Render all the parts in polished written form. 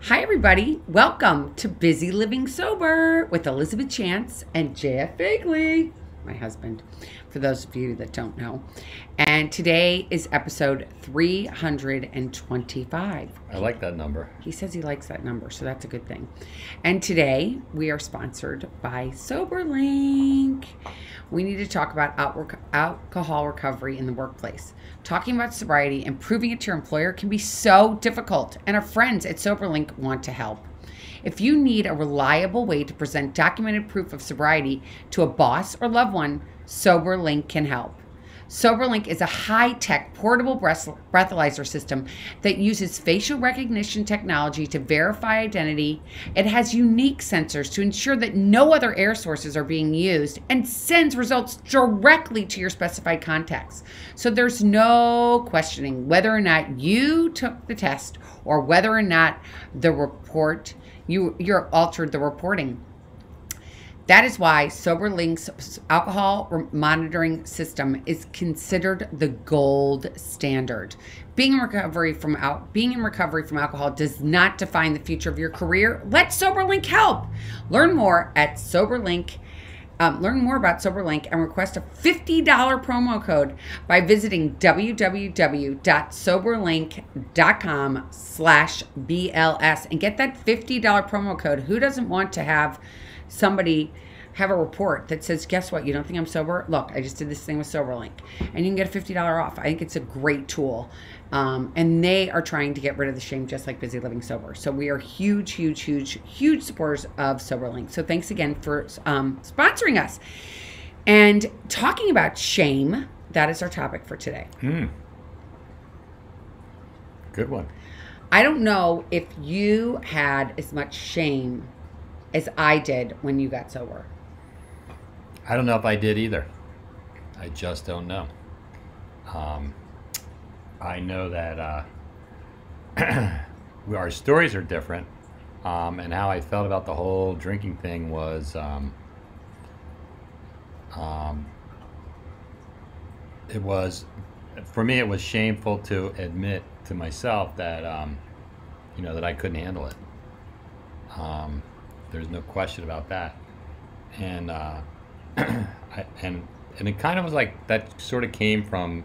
Hi, everybody. Welcome to Busy Living Sober with Elizabeth Chance and JF Bagley, my husband, for those of you that don't know. And today is episode 325. I like that number. He says he likes that number, so that's a good thing. And today we are sponsored by SoberLink. We need to talk about alcohol recovery in the workplace. Talking about sobriety and proving it to your employer can be so difficult, and our friends at SoberLink want to help. If you need a reliable way to present documented proof of sobriety to a boss or loved one, SoberLink can help. SoberLink is a high-tech portable breathalyzer system that uses facial recognition technology to verify identity. It has unique sensors to ensure that no other air sources are being used and sends results directly to your specified contacts. So there's no questioning whether or not you took the test or whether or not the report you're altered the reporting. That is why SoberLink's alcohol monitoring system is considered the gold standard. Being in recovery from alcohol does not define the future of your career. Let SoberLink help. Learn more at SoberLink. Learn more about SoberLink and request a $50 promo code by visiting www.soberlink.com/BLS and get that $50 promo code. Who doesn't want to have somebody have a report that says, guess what, you don't think I'm sober? Look, I just did this thing with SoberLink. And you can get a $50 off. I think it's a great tool. And they are trying to get rid of the shame just like Busy Living Sober. So we are huge supporters of SoberLink. So thanks again for sponsoring us. And talking about shame, that is our topic for today. Good one. I don't know if you had as much shame as I did when you got sober. I don't know if I did either. I just don't know. I know that our stories are different, and how I felt about the whole drinking thing was it was, for me, it was shameful to admit to myself that that I couldn't handle it. There's no question about that. And and it kind of was like that sort of came from,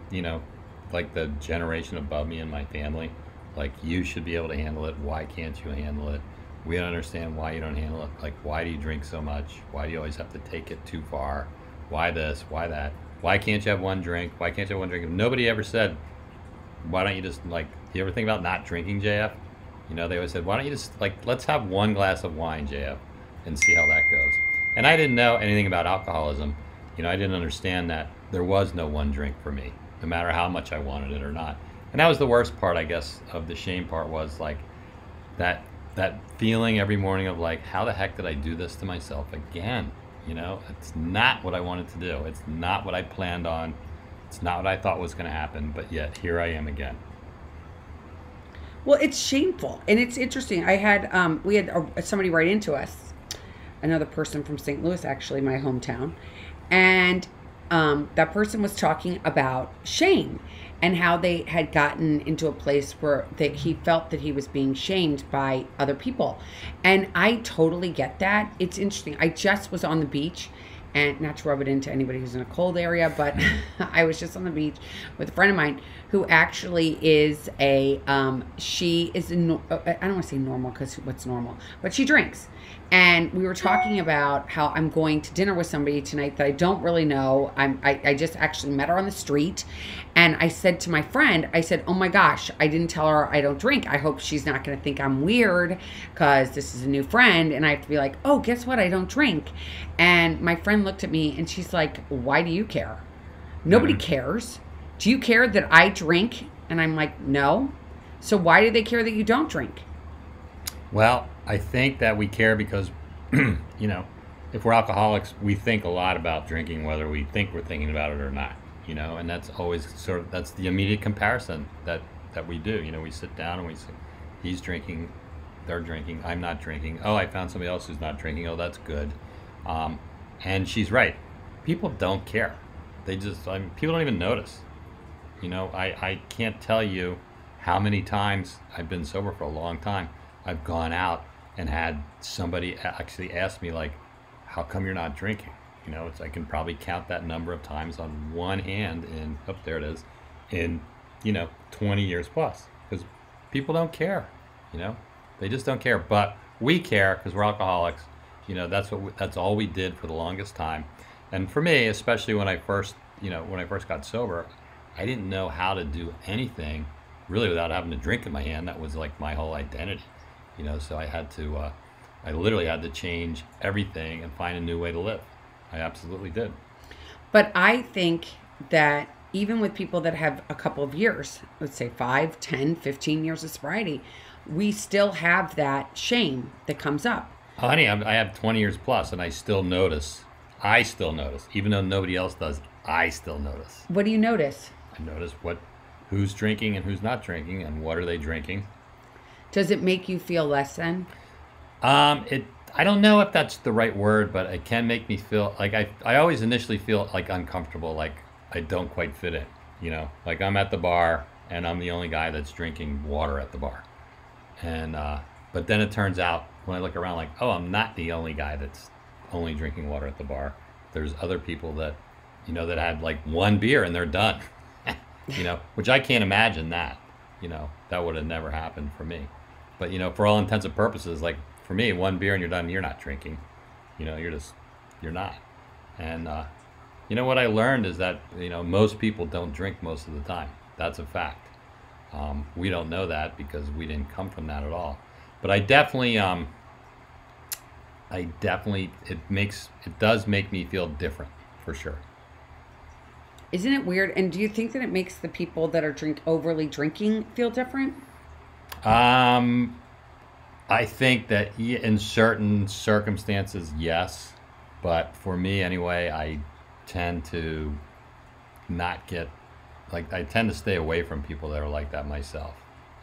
like the generation above me in my family. Like, you should be able to handle it. Why can't you handle it? We don't understand why you don't handle it. Like, why do you drink so much? Why do you always have to take it too far? Why this? Why that? Why can't you have one drink? Why can't you have one drink? Nobody ever said, why don't you just, like, you ever think about not drinking, JF? They always said, why don't you just, like, let's have one glass of wine, JF, and see how that goes. And I didn't know anything about alcoholism. I didn't understand that there was no one drink for me, no matter how much I wanted it or not. And that was the worst part, I guess, of the shame part, was like that feeling every morning of like, how the heck did I do this to myself again? It's not what I wanted to do. It's not what I planned on. It's not what I thought was going to happen, but yet here I am again. Well, it's shameful, and it's interesting. We had somebody write into us, another person from St. Louis, actually, my hometown, and that person was talking about shame and how they had gotten into a place where he felt that he was being shamed by other people. And I totally get that. It's interesting. I just was on the beach, and not to rub it into anybody who's in a cold area, but I was just on the beach with a friend of mine who actually is I don't want to say normal, because what's normal, but she drinks. And we were talking about how I'm going to dinner with somebody tonight that I don't really know. I just actually met her on the street. And I said to my friend, I said, oh my gosh, I didn't tell her I don't drink. I hope she's not going to think I'm weird because this is a new friend. And I have to be like, oh, guess what? I don't drink. And my friend looked at me and she's like, why do you care? Nobody cares. Do you care that I drink? And I'm like, no. So why do they care that you don't drink? Well, I think that we care because, if we're alcoholics, we think a lot about drinking, whether we think we're thinking about it or not, and that's always that's the immediate comparison that we do. We sit down and we say, he's drinking, they're drinking, I'm not drinking. Oh, I found somebody else who's not drinking. Oh, that's good. And she's right. People don't care. People don't even notice. I can't tell you how many times I've been sober for a long time. I've gone out and had somebody actually ask me like, how come you're not drinking? You know, I can probably count that number of times on one hand in, oh, there it is, in, 20 years plus. Because people don't care, you know? They just don't care. But we care because we're alcoholics. That's all we did for the longest time. And for me, especially when I first got sober, I didn't know how to do anything really without having a drink in my hand. That was like my whole identity, so I literally had to change everything and find a new way to live. I absolutely did. But I think that even with people that have a couple of years, let's say 5, 10, 15 years of sobriety, we still have that shame that comes up. Oh, honey, I have 20 years plus, and I still notice. Even though nobody else does, I still notice. What do you notice? I notice who's drinking and who's not drinking, and what are they drinking. Does it make you feel less than? I don't know if that's the right word, but it can make me feel like I always initially feel like uncomfortable, like I don't quite fit in, like I'm at the bar and I'm the only guy that's drinking water at the bar. And, but then it turns out when I look around like, oh, I'm not the only guy that's only drinking water at the bar. There's other people that, that had like one beer and they're done, which I can't imagine that, that would have never happened for me. But, for all intents and purposes, like for me, one beer and you're done, you're not drinking, you're not. And, what I learned is that, most people don't drink most of the time. That's a fact. We don't know that because we didn't come from that at all. But it does make me feel different for sure. Isn't it weird? And do you think that it makes the people that are overly drinking feel different? I think that in certain circumstances, yes. But for me anyway, I tend to I tend to stay away from people that are like that myself.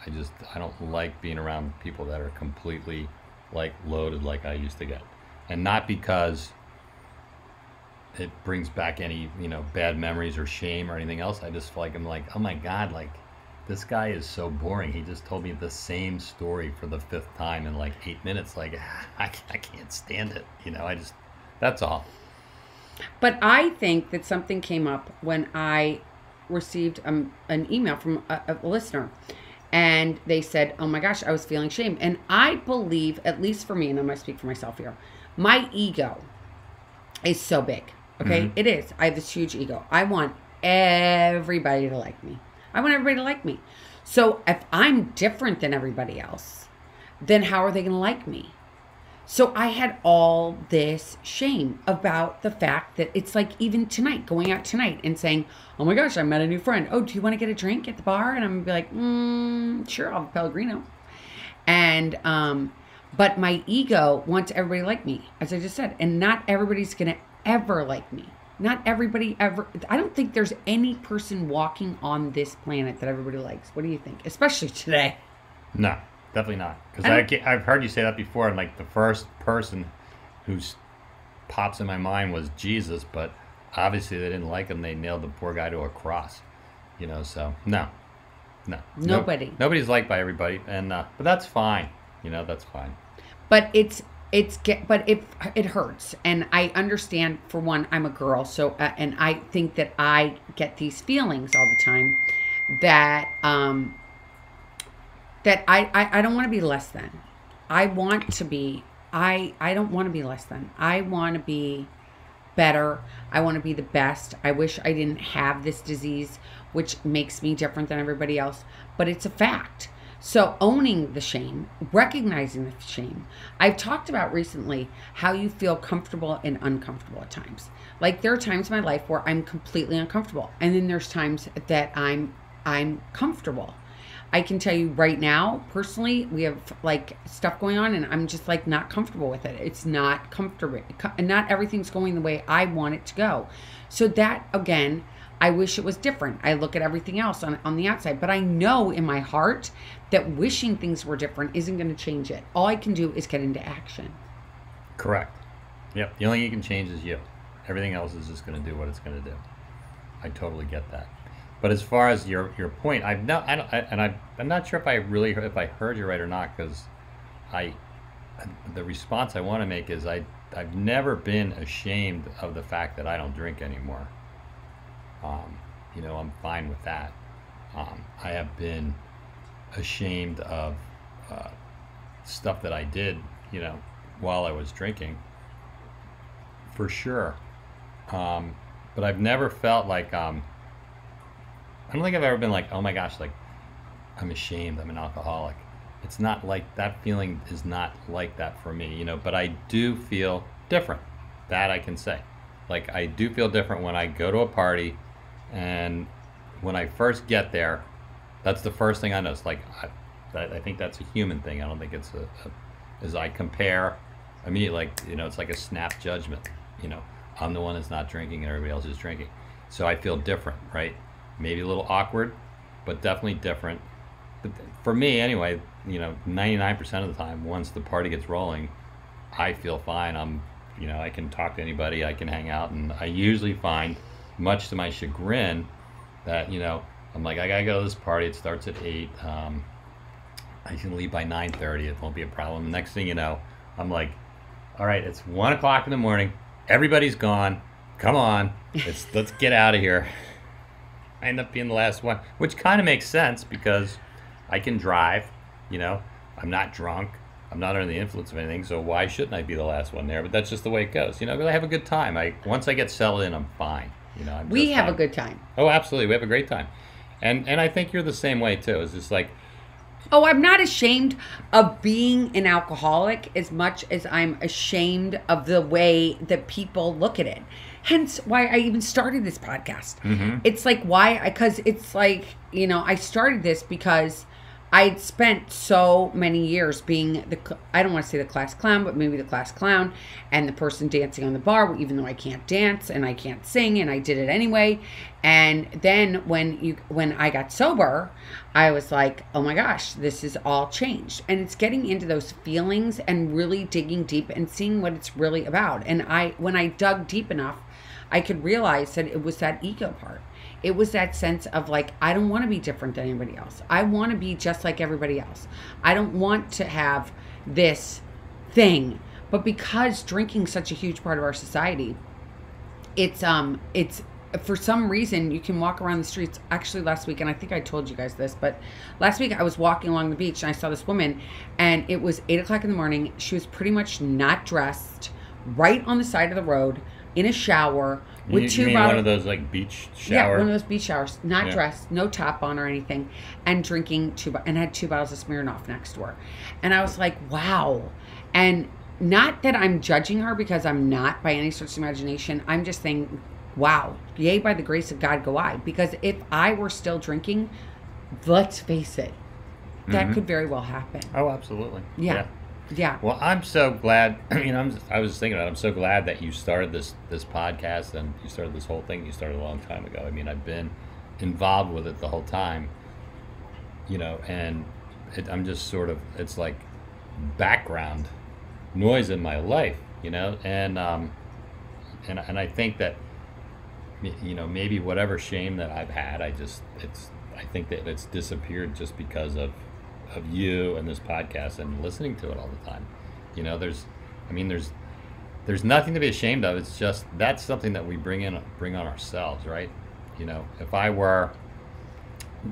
I don't like being around people that are completely like loaded like I used to get. And not because it brings back any, bad memories or shame or anything else. I just feel like I'm like, oh my God, like this guy is so boring. He just told me the same story for the 5th time in like 8 minutes. Like I can't stand it. That's all. But I think that something came up when I received an email from a listener. And they said, oh my gosh, I was feeling shame. And I believe, at least for me, and I'm going to speak for myself here, my ego is so big. Okay? Mm-hmm. It is. I have this huge ego. I want everybody to like me. So if I'm different than everybody else, then how are they going to like me? So I had all this shame about the fact that it's like even tonight, going out tonight and saying, oh my gosh, I met a new friend. Oh, do you want to get a drink at the bar? And I'm going to be like, sure, I'll have a Pellegrino. And, but my ego wants everybody to like me, as I just said. And not everybody's going to ever like me. Not everybody ever. I don't think there's any person walking on this planet that everybody likes. What do you think? Especially today. No. Definitely not. Because I've heard you say that before, and like the first person who pops in my mind was Jesus, but obviously they didn't like him. They nailed the poor guy to a cross, so no. Nobody's liked by everybody, and but that's fine. That's fine. But it hurts, and I understand. For one, I'm a girl, so and I think that I get these feelings all the time that I don't want to be less than. I want to be, I don't want to be less than. I want to be better. I want to be the best. I wish I didn't have this disease, which makes me different than everybody else, but it's a fact. So owning the shame, recognizing the shame. I've talked about recently how you feel comfortable and uncomfortable at times. Like there are times in my life where I'm completely uncomfortable, and then there's times that I'm comfortable. I can tell you right now, personally, we have like stuff going on and I'm just like not comfortable with it. It's not comfortable. Not everything's going the way I want it to go. So that, again, I wish it was different. I look at everything else on the outside, but I know in my heart that wishing things were different isn't going to change it. All I can do is get into action. Correct. Yep. The only thing you can change is you. Everything else is just going to do what it's going to do. I totally get that. But as far as your point, I'm not sure if I heard you right or not, because I the response I want to make is I've never been ashamed of the fact that I don't drink anymore. I'm fine with that. I have been ashamed of uh, stuff that I did, while I was drinking, for sure. But I've never felt like I don't think I've ever been like, oh my gosh, like I'm ashamed, I'm an alcoholic. It's not like that. Feeling is not like that for me, but I do feel different. That I can say. Like I do feel different when I go to a party, and when I first get there, that's the first thing I notice. Like I think that's a human thing. I don't think it's as I compare immediately, like, it's like a snap judgment. I'm the one that's not drinking and everybody else is drinking. So I feel different, right? Maybe a little awkward, but definitely different. But for me anyway, 99% of the time, once the party gets rolling, I feel fine. I can talk to anybody, I can hang out, and I usually find, much to my chagrin, that, I'm like, I gotta go to this party. It starts at 8. I can leave by 9:30. It won't be a problem. Next thing you know, I'm like, all right, it's 1 o'clock in the morning. Everybody's gone. Come on, let's get out of here. I end up being the last one, which kind of makes sense because I can drive. I'm not drunk. I'm not under the influence of anything, so why shouldn't I be the last one there? But that's just the way it goes. I have a good time. Once I get settled in, I'm fine. We have a good time. Oh, absolutely, we have a great time, and I think you're the same way too. It's just like, oh, I'm not ashamed of being an alcoholic as much as I'm ashamed of the way that people look at it. Hence why I even started this podcast. Mm-hmm. It's like because it's like, I started this because I'd spent so many years being I don't want to say the class clown, but maybe the class clown, and the person dancing on the bar, even though I can't dance and I can't sing, and I did it anyway. And then when I got sober, I was like, oh my gosh, this is all changed. And it's getting into those feelings and really digging deep and seeing what it's really about. And when I dug deep enough, I could realize that it was that ego part. It was that sense of like, I don't want to be different than anybody else. I want to be just like everybody else. I don't want to have this thing. But because drinking's such a huge part of our society, it's for some reason you can walk around the streets. Actually last week, and I think I told you guys this, but last week I was walking along the beach and I saw this woman, and it was 8 o'clock in the morning. She was pretty much not dressed, right on the side of the road, in a shower with you mean one of those like beach shower? Yeah, one of those beach showers, not dressed, no top on or anything, and drinking and had 2 bottles of Smirnoff next to her. And I was like, wow. And not that I'm judging her, because I'm not by any stretch of imagination. I'm just saying, wow, yay, by the grace of God go I. Because if I were still drinking, let's face it, that could very well happen. Oh, absolutely. Yeah. Well, I'm so glad. I was just thinking about it. I'm so glad that you started this podcast, and you started this whole thing. You started a long time ago. I've been involved with it the whole time. And I'm just sort of, it's like background noise in my life. And I think that maybe whatever shame that I've had, I think that it's disappeared just because of you and this podcast and listening to it all the time. There's nothing to be ashamed of. It's just that's something that we bring on ourselves, right? If I were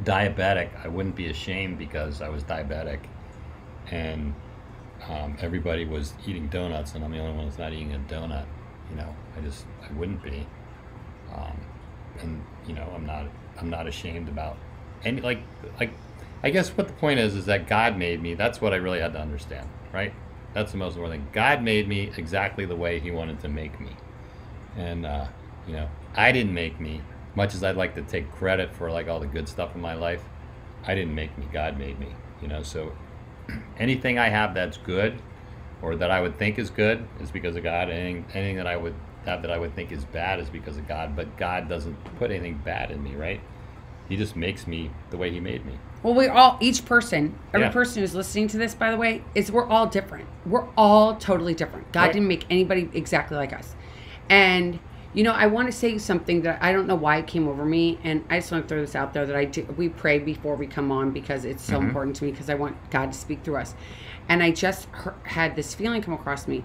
diabetic, I wouldn't be ashamed because I was diabetic, and everybody was eating donuts and I'm the only one that's not eating a donut. I wouldn't be. And I'm not ashamed about any, like I guess what the point is that God made me. That's what I really had to understand, right? That's the most important thing. God made me exactly the way He wanted to make me, and I didn't make me. Much as I'd like to take credit for like all the good stuff in my life, I didn't make me. God made me. So anything I have that's good, or that I would think is good, is because of God. Anything that I would have that I would think is bad is because of God. But God doesn't put anything bad in me, right? He just makes me the way He made me. Well, each person, every person who's listening to this, by the way, we're all different. We're all totally different. God didn't make anybody exactly like us. And I want to say something that I don't know why it came over me, and I just want to throw this out there that we pray before we come on because it's so important to me because I want God to speak through us. And I just had this feeling come across me,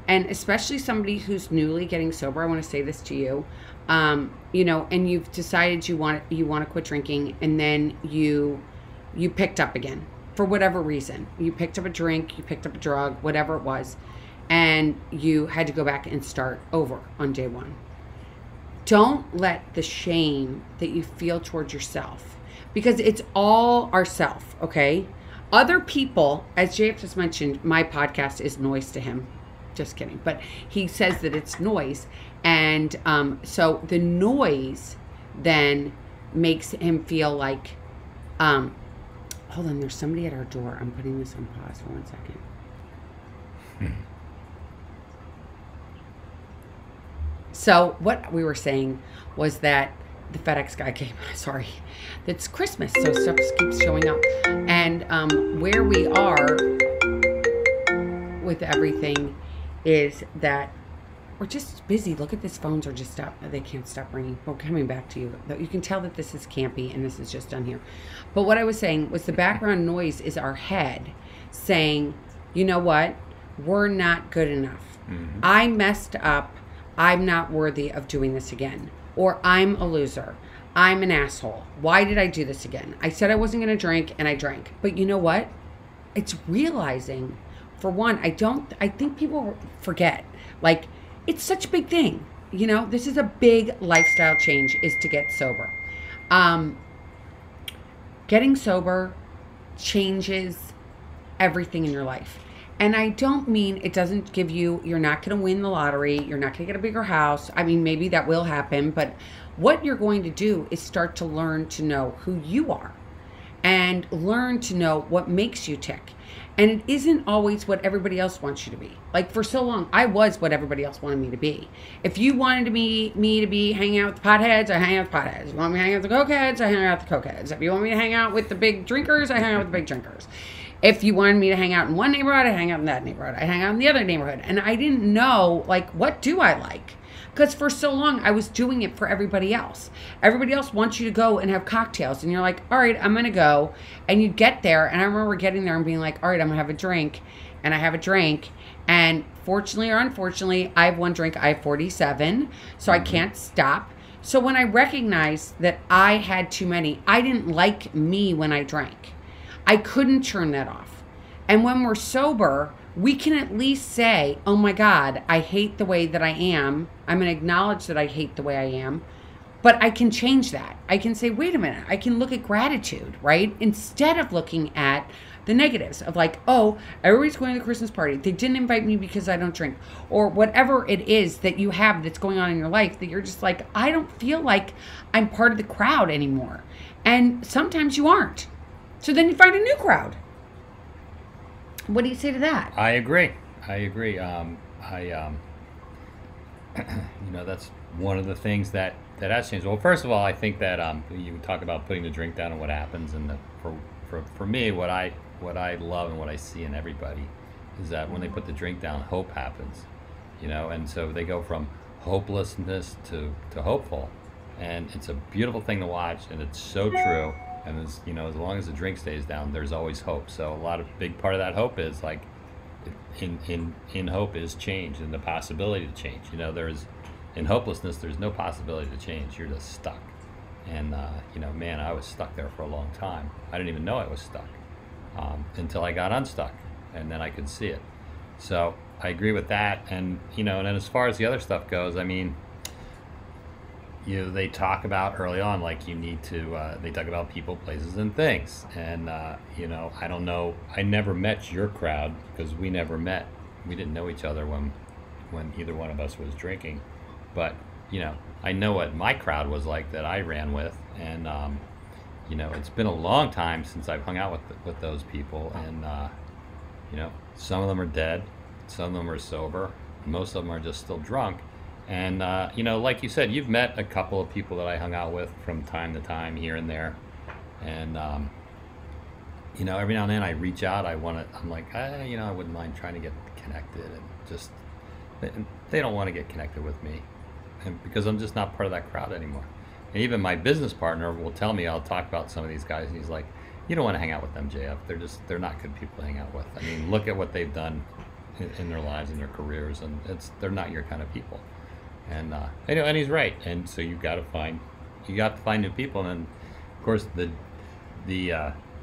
and especially somebody who's newly getting sober, I want to say this to you, and you've decided you want to quit drinking, and then you picked up again for whatever reason. You picked up a drink, you picked up a drug, whatever it was, and you had to go back and start over on day one. Don't let the shame that you feel towards yourself, because it's all ourself, okay? Other people, as JF just mentioned, my podcast is noise to him. Just kidding. But he says that it's noise. And so the noise then makes him feel like, hold on, there's somebody at our door. I'm putting this on pause for 1 second. So what we were saying was that the FedEx guy came. Sorry, it's Christmas, so stuff keeps showing up. And where we are with everything is that we're just busy. Look at this, phones are just up. They can't stop ringing. We're coming back to you. You can tell that this is campy and this is just done here. But what I was saying was the background noise is our head saying, you know what? We're not good enough. Mm-hmm. I messed up. I'm not worthy of doing this again. Or I'm a loser. I'm an asshole. Why did I do this again? I said I wasn't going to drink and I drank. But you know what? It's realizing, for one, I think people forget. Like, it's such a big thing. This is a big lifestyle change, is to get sober. Getting sober changes everything in your life. And I don't mean it doesn't give you're not going to win the lottery. You're not going to get a bigger house. I mean, maybe that will happen. But what you're going to do is start to learn to know who you are and learn to know what makes you tick. And it isn't always what everybody else wants you to be. Like, for so long, I was what everybody else wanted me to be. If you wanted me to be hanging out with the potheads, I hang out with the potheads. You want me to hang out with the cokeheads, I hang out with the cokeheads. If you want me to hang out with the big drinkers, I hang out with the big drinkers. If you wanted me to hang out in one neighborhood, I hang out in that neighborhood. I hang out in the other neighborhood. And I didn't know, like, what do I like? Because for so long, I was doing it for everybody else. Everybody else wants you to go and have cocktails. And you're like, all right, I'm going to go. And you get there. And I remember getting there and being like, all right, I'm going to have a drink. And I have a drink. And fortunately or unfortunately, I have one drink. I have 47. So I can't stop. So when I recognized that I had too many, I didn't like me when I drank. I couldn't turn that off. And when we're sober, we can at least say, oh my God, I hate the way that I am. I'm going to acknowledge that I hate the way I am. But I can change that. I can say, wait a minute. I can look at gratitude, right? Instead of looking at the negatives of like, oh, everybody's going to the Christmas party. They didn't invite me because I don't drink. Or whatever it is that you have that's going on in your life that you're just like, I don't feel like I'm part of the crowd anymore. And sometimes you aren't. So then you find a new crowd. What do you say to that? I agree. That's one of the things that has changed. Well, first of all, I think that you talk about putting the drink down and what happens, and for me, what I love and what I see in everybody is that when they put the drink down, hope happens. And so they go from hopelessness to hopeful, and it's a beautiful thing to watch, and it's so true. And as long as the drink stays down, there's always hope. So a big part of that hope is like, in hope is change and the possibility to change. There's in hopelessness, there's no possibility to change. You're just stuck. And man, I was stuck there for a long time. I didn't even know I was stuck until I got unstuck, and then I could see it. So I agree with that. And and then as far as the other stuff goes, I mean, they talk about early on, like you need to, they talk about people, places, and things. And, I don't know, I never met your crowd because we never met. We didn't know each other when either one of us was drinking. But, I know what my crowd was like that I ran with. And, it's been a long time since I've hung out with those people. And, some of them are dead. Some of them are sober. Most of them are just still drunk. And, like you said, you've met a couple of people that I hung out with from time to time here and there. And, every now and then I reach out. I'm like, I wouldn't mind trying to get connected. And just, they don't want to get connected with me. and because I'm just not part of that crowd anymore. And even my business partner will tell me, I'll talk about some of these guys, and he's like, "You don't want to hang out with them, JF. They're not good people to hang out with. I mean, look at what they've done in their lives and their careers, and they're not your kind of people." And and he's right. And so you got to find new people. And then, of course, the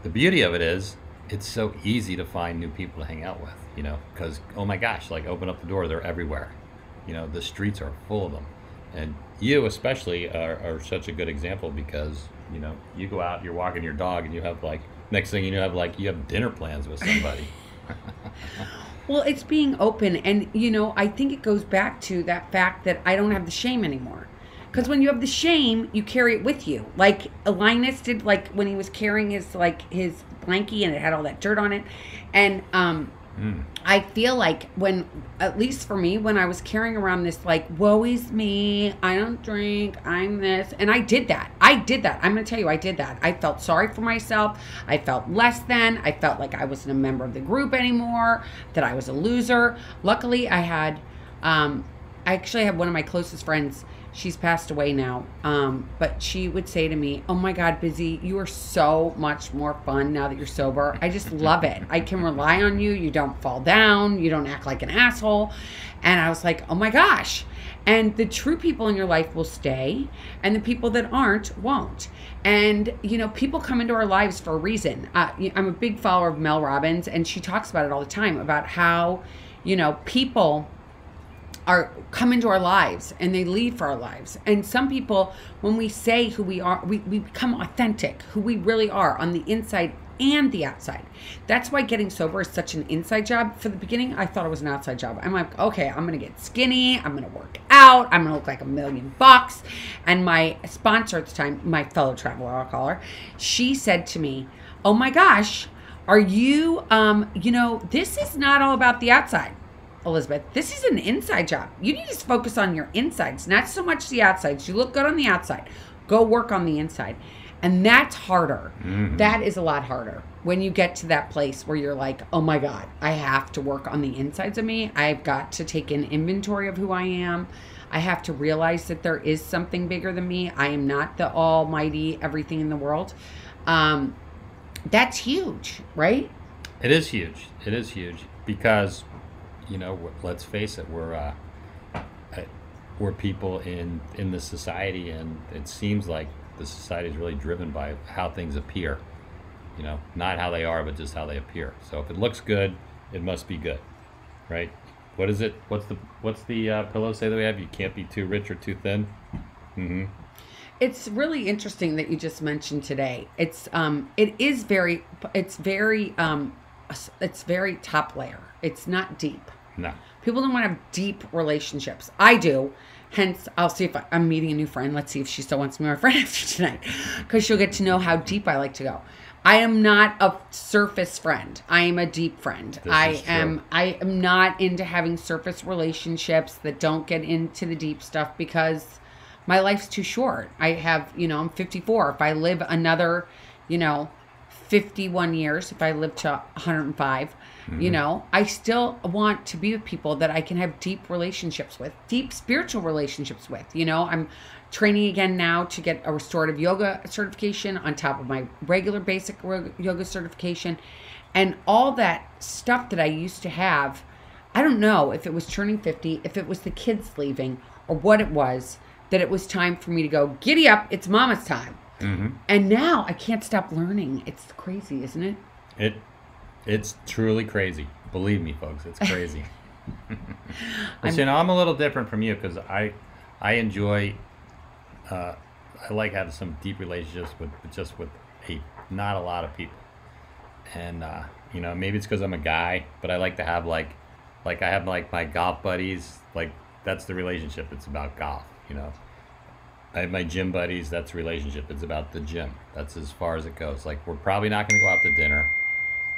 beauty of it is it's so easy to find new people to hang out with. Because oh my gosh, like open up the door, they're everywhere. The streets are full of them. And you especially are such a good example because, you go out, you're walking your dog, and you have like, next thing you have dinner plans with somebody. Well, it's being open. And, I think it goes back to that fact that I don't have the shame anymore. Because when you have the shame, you carry it with you. Like Linus did, like when he was carrying his blankie and it had all that dirt on it. And, I feel like at least for me, when I was carrying around this, like, woe is me, I don't drink, I'm this. And I did that. I'm going to tell you, I did that. I felt sorry for myself. I felt less than. I felt like I wasn't a member of the group anymore, that I was a loser. Luckily, I actually have one of my closest friends. She's passed away now, but she would say to me, "Oh my God, Bizzy, you are so much more fun now that you're sober. I just love it. I can rely on you. You don't fall down. You don't act like an asshole." And I was like, oh my gosh. And the true people in your life will stay, and the people that aren't won't. And, people come into our lives for a reason. I'm a big follower of Mel Robbins, and she talks about it all the time, about how, people come into our lives and they leave for our lives. And some people, when we say who we are, we become authentic, who we really are on the inside and the outside. That's why getting sober is such an inside job. For the beginning, I thought it was an outside job. I'm like, okay, I'm going to get skinny. I'm going to work out. I'm going to look like $1 million. And my sponsor at the time, my fellow traveler, I'll call her, she said to me, oh my gosh, are you, this is not all about the outside, Elizabeth. This is an inside job. You need to focus on your insides, not so much the outsides. You look good on the outside. Go work on the inside. And that's harder. Mm-hmm. That is a lot harder when you get to that place where you're like, oh my God, I have to work on the insides of me. I've got to take an inventory of who I am. I have to realize that there is something bigger than me. I am not the almighty everything in the world. That's huge, right? It is huge. It is huge because, let's face it, we're people in this society, and it seems like the society is really driven by how things appear. Not how they are, but just how they appear. So if it looks good, it must be good, right? What is it? What's the pillow say that we have? You can't be too rich or too thin. Mm-hmm. It's really interesting that you just mentioned today. It's very top layer. It's not deep. No. People don't want to have deep relationships. I do. Hence, I'll see if I'm meeting a new friend. Let's see if she still wants to be my friend after tonight, because she'll get to know how deep I like to go. I am not a surface friend. I am a deep friend. I am not into having surface relationships that don't get into the deep stuff, because my life's too short. I have, I'm 54. If I live another, 51 years, if I live to 105, mm-hmm. I still want to be with people that I can have deep relationships with, deep spiritual relationships with. I'm training again now to get a restorative yoga certification on top of my regular basic yoga certification. And all that stuff that I used to have, I don't know if it was turning 50, if it was the kids leaving, or what it was, that it was time for me to go, giddy up, it's mama's time. Mm-hmm. And now I can't stop learning. It's crazy, isn't it? It's truly crazy. Believe me, folks, it's crazy. But, I'm a little different from you, because I enjoy, I like having some deep relationships with not a lot of people. And, maybe it's because I'm a guy, but I like to have like I have like my golf buddies, like that's the relationship. It's about golf, I have my gym buddies. That's a relationship. It's about the gym. That's as far as it goes. Like, we're probably not going to go out to dinner.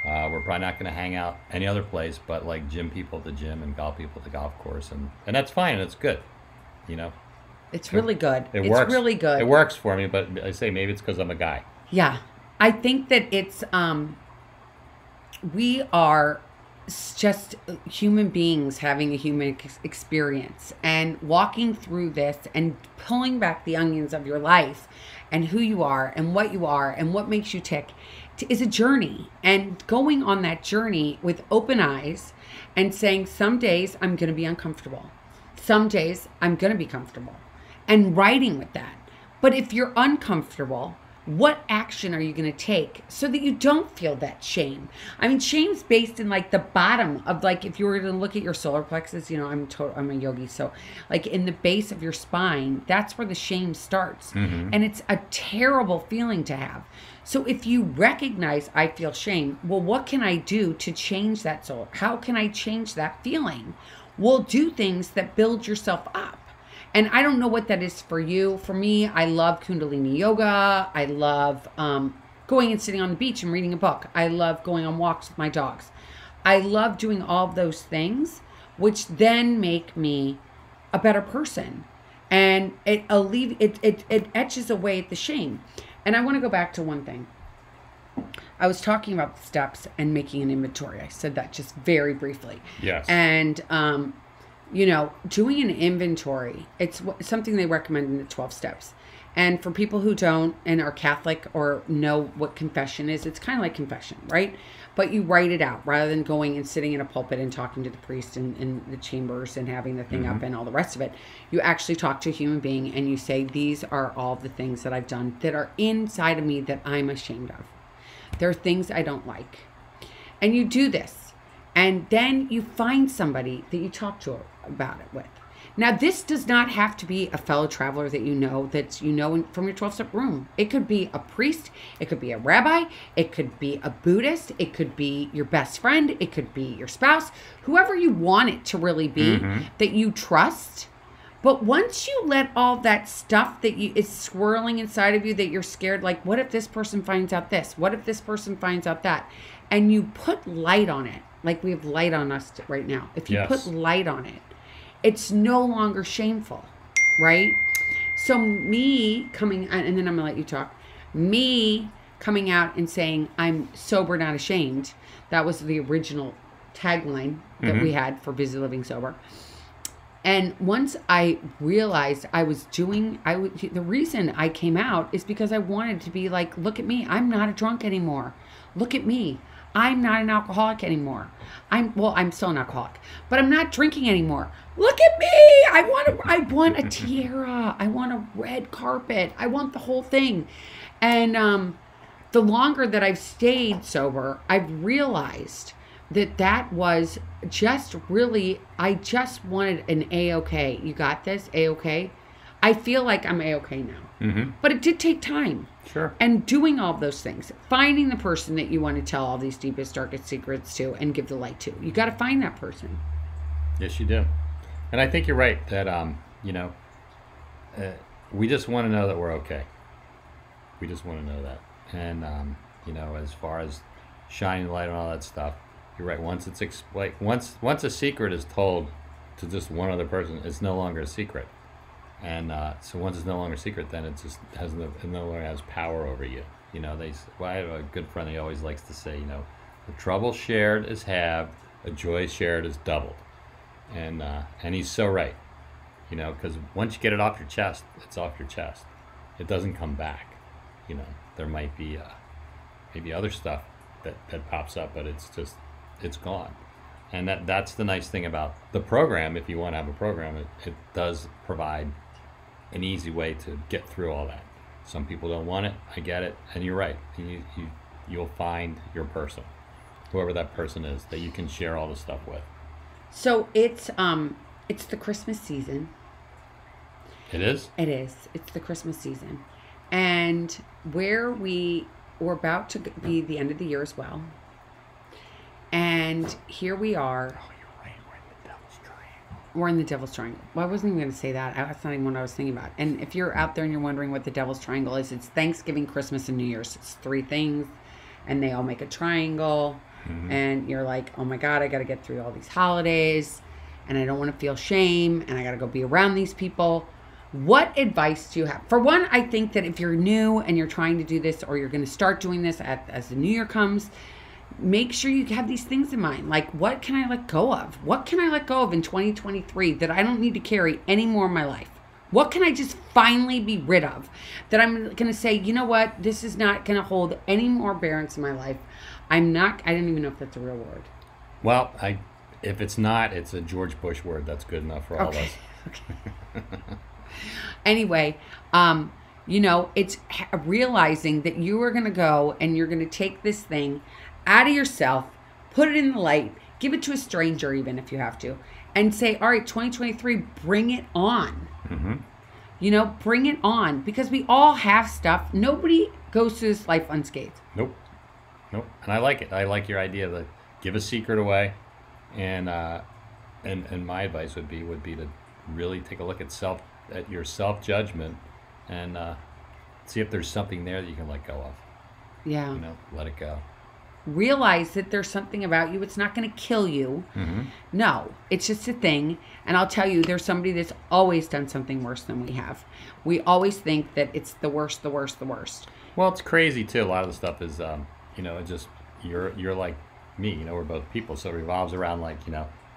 We're probably not going to hang out any other place but like gym people at the gym and golf people at the golf course. And that's fine, and it's good, It's really good. It works. Really good. It works for me, but I say maybe it's because I'm a guy. Yeah. I think that it's, we are just human beings having a human experience and walking through this and pulling back the onions of your life and who you are and what makes you tick is a journey, and going on that journey with open eyes and saying, some days I'm going to be uncomfortable. Some days I'm going to be comfortable, and writing with that. But if you're uncomfortable, what action are you going to take so that you don't feel that shame? I mean, shame's based in like the bottom of, like, if you were to look at your solar plexus, you know, I'm a yogi. So like in the base of your spine, that's where the shame starts. And it's a terrible feeling to have. So if you recognize I feel shame, well, what can I do to change that soul? How can I change that feeling? Well, do things that build yourself up. And I don't know what that is for you. For me, I love Kundalini yoga. I love going and sitting on the beach and reading a book. I love going on walks with my dogs. I love doing all of those things, which then make me a better person. And it etches away at the shame. And I want to go back to one thing. I was talking about the steps and making an inventory. I said that just very briefly. Yes. And you know, doing an inventory, it's something they recommend in the 12 steps. And for people who don't and are Catholic or know what confession is, it's kind of like confession, right? But you write it out rather than going and sitting in a pulpit and talking to the priest in the chambers and having the thing up and all the rest of it. You actually talk to a human being and you say, these are all the things that I've done that are inside of me that I'm ashamed of. There are things I don't like. And you do this. And then you find somebody that you talk to about it with. Now, this does not have to be a fellow traveler that you know from your 12-step room. It could be a priest. It could be a rabbi. It could be a Buddhist. It could be your best friend. It could be your spouse. Whoever you want it to really be that you trust. But once you let all that stuff that is swirling inside of you that you're scared, like, what if this person finds out this? What if this person finds out that? And you put light on it. Like we have light on us right now. If you put light on it, it's no longer shameful, right? So me coming, and then I'm going to let you talk, me coming out and saying, I'm sober, not ashamed. That was the original tagline that we had for Busy Living Sober. And once I realized the reason I came out is because I wanted to be like, look at me. I'm not a drunk anymore. Look at me. I'm not an alcoholic anymore. I'm still an alcoholic, but I'm not drinking anymore. Look at me. I want a tiara. I want a red carpet. I want the whole thing. And the longer that I've stayed sober, I've realized that was just really, I just wanted an A-okay. You got this? A-okay? I feel like I'm A-okay now. But it did take time. Sure. And doing all of those things, finding the person that you want to tell all these deepest, darkest secrets to and give the light to. You got to find that person. Yes, you do. And I think you're right that, we just want to know that we're okay. We just want to know that. And, as far as shining light on all that stuff, you're right. Once it's once a secret is told to just one other person, it's no longer a secret. And so once it's no longer a secret, then it just it no longer has power over you. I have a good friend that always likes to say, the trouble shared is halved, a joy shared is doubled. And he's so right, because once you get it off your chest, it's off your chest. It doesn't come back. There might be maybe other stuff that pops up, but it's gone. And that's the nice thing about the program. If you want to have a program, it does provide an easy way to get through all that. Some people don't want it. I get it. And you're right. You'll find your person, whoever that person is, that you can share all the stuff with. So it's the Christmas season. It is? It is. It's the Christmas season. And we're about to be the end of the year as well. And here we are. Oh, you're right. We're in the Devil's Triangle. We're in the Devil's Triangle. Well, I wasn't even going to say that. That's not even what I was thinking about. And if you're out there and you're wondering what the Devil's Triangle is, it's Thanksgiving, Christmas, and New Year's. It's 3 things, and they all make a triangle. And you're like, oh my God, I got to get through all these holidays, and I don't want to feel shame, and I got to go be around these people. What advice do you have? For one, I think that if you're new and you're trying to do this, or you're going to start doing this as the new year comes, make sure you have these things in mind. Like, what can I let go of? What can I let go of in 2023 that I don't need to carry anymore in my life? What can I just finally be rid of? That I'm going to say, you know what? This is not going to hold any more bearance in my life. I didn't even know if that's a real word. Well, if it's not, it's a George Bush word. That's good enough for all of us. Okay. Anyway, it's realizing that you are going to go and you're going to take this thing out of yourself, put it in the light, give it to a stranger even if you have to, and say, all right, 2023, bring it on. Mm-hmm. Bring it on, because we all have stuff. Nobody goes through this life unscathed. Nope. And I like it. I like your idea to give a secret away, and my advice would be to really take a look at your self judgment, and see if there's something there that you can let go of. Yeah. Let it go. Realize that there's something about you. It's not going to kill you. Mm-hmm. No, it's just a thing. And I'll tell you, there's somebody that's always done something worse than we have. We always think that it's the worst, the worst, the worst. Well, it's crazy too. A lot of the stuff is, it just you're like me. We're both people, so it revolves around like,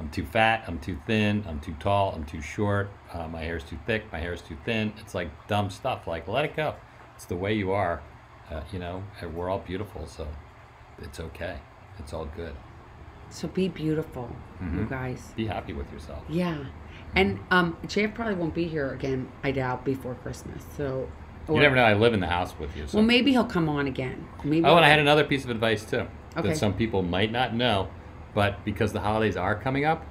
I'm too fat, I'm too thin, I'm too tall, I'm too short, my hair's too thick, my hair's too thin. It's like dumb stuff. Like, let it go. It's the way you are. We're all beautiful, so it's okay. It's all good. So be beautiful, Mm-hmm. you guys. Be happy with yourself. Yeah. And JF probably won't be here again, I doubt, before Christmas. So You never know. I live in the house with you. So. Well, maybe he'll come on again. And I had another piece of advice too, Okay. that some people might not know, but because the holidays are coming up,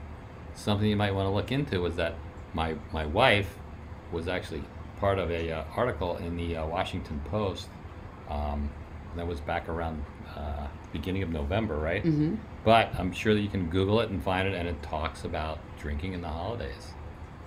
something you might want to look into is that my wife was actually part of a article in the Washington Post. That was back around beginning of November, right? Mm-hmm. But I'm sure that you can Google it and find it, and it talks about drinking in the holidays.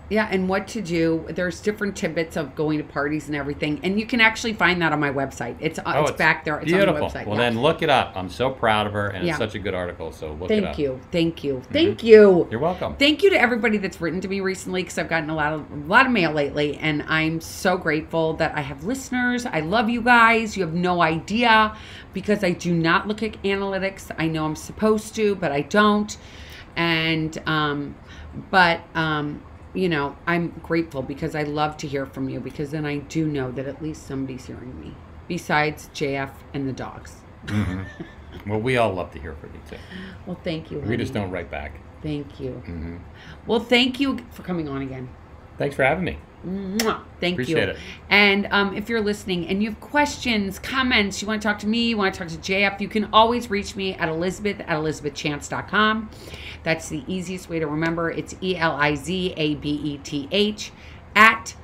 Yeah, and what to do. There's different tidbits of going to parties and everything, and you can actually find that on my website. It's back there. It's beautiful. on the website. Well, yeah. Then look it up. I'm so proud of her, and Yeah. it's such a good article. So look it up. Thank you. Mm-hmm. Thank you. You're welcome. Thank you to everybody that's written to me recently, because I've gotten a lot of mail lately, and I'm so grateful that I have listeners. I love you guys. You have no idea, because I do not look at analytics. I know I'm supposed to, but I don't. And I'm grateful, because I love to hear from you, because then I do know that at least somebody's hearing me besides JF and the dogs. Mm-hmm. Well, we all love to hear from you too. Well, thank you. We honey. just don't write back. Thank you. Mm-hmm. Well, thank you for coming on again. Thanks for having me. Mwah. Thank Appreciate you. it. And if you're listening and you have questions, comments, you want to talk to me, you want to talk to JF, you can always reach me at elizabeth@elizabethchance.com. That's the easiest way to remember. It's ELIZABETH at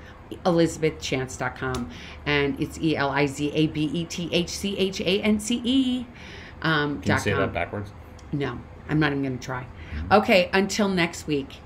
elizabethchance.com. And it's ELIZABETHCHANCE. Can you say that backwards? No, I'm not even going to try. Okay, until next week.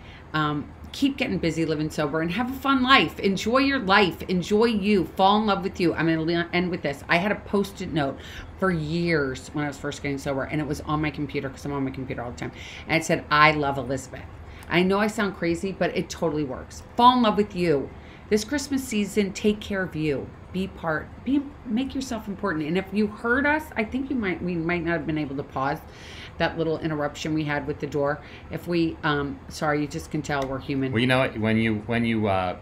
Keep getting busy, living sober, and have a fun life. Enjoy your life. Enjoy you. Fall in love with you. I'm going to end with this. I had a Post-it note for years when I was first getting sober, and it was on my computer, because I'm on my computer all the time. And it said, I love Elizabeth. I know I sound crazy, but it totally works. Fall in love with you. This Christmas season, take care of you. Make yourself important. And if you heard us, I think we might not have been able to pause that little interruption we had with the door. If we, sorry, you just can tell we're human. Well, you know what? When you go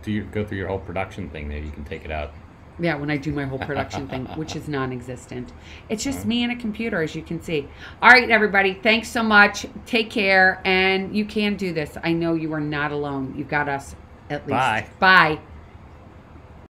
through your whole production thing there, you can take it out. Yeah, when I do my whole production thing, which is non-existent. It's just me and a computer, as you can see. All right, everybody. Thanks so much. Take care. And you can do this. I know you are not alone. You've got us at least. Bye. Bye.